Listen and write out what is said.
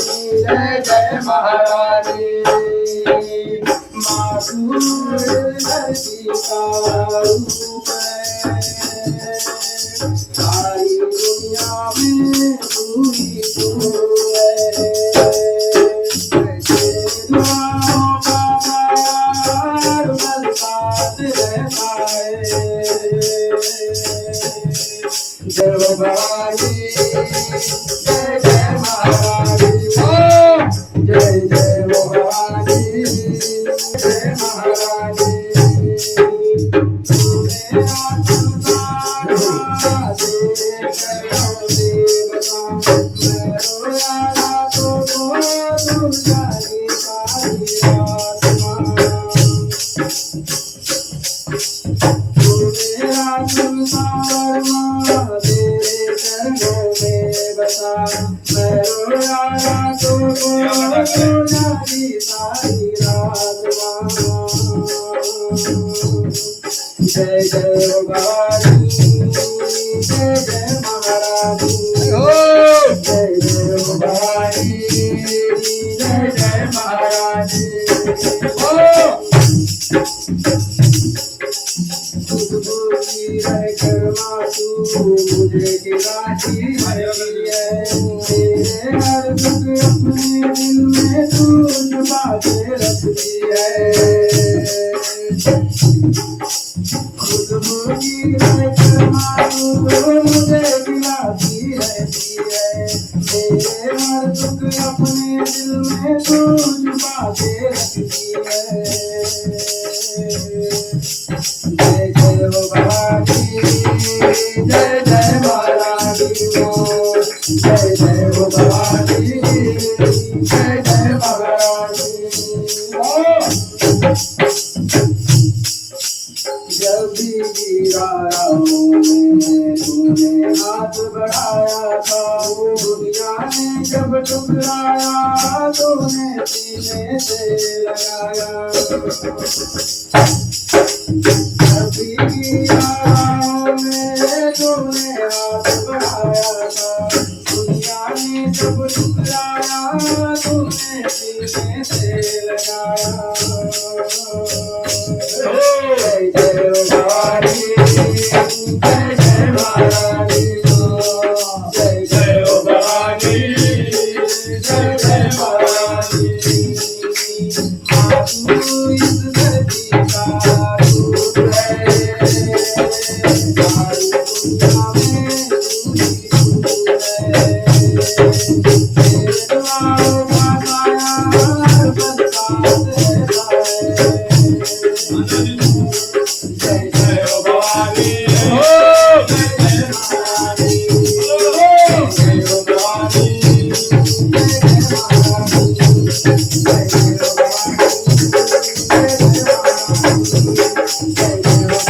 जय जय महारानी माधुर नदी का रूप है सारी दुनिया में तू ही तू है दुआओं का प्यार बरसात रहता है जय भवानी जय जय महारानी जय जय भवानी जय महारानी जय जय भवानी जय जय महारानी जय जय भवानी जय जय महारानी मुझे गिराती है मेरे हर दुख अपने दिल में तू छुपा के रखती है मुझे गिराती रहती है मेरे हर दुख अपने दिल में तू छुपा के रखती है जय जय भवानी जय जय महारानी जय जय भवानी जय जय महारानी जब भी गिराया तूने हाथ बढ़ाया था वो दुनिया ने जब ठुकराया तूने सीने से लगाया जब भी गिराया तूने हाथ बढ़ाया था दुनिया ने जब ठुकराया तूने सीने से लगाया जय जय भवानी जय जय महारानी जय जय भवानी जय जय महारानी तू इस धरती का रूप है सारी दुनिया में तू ही तू है तेरे द्वारों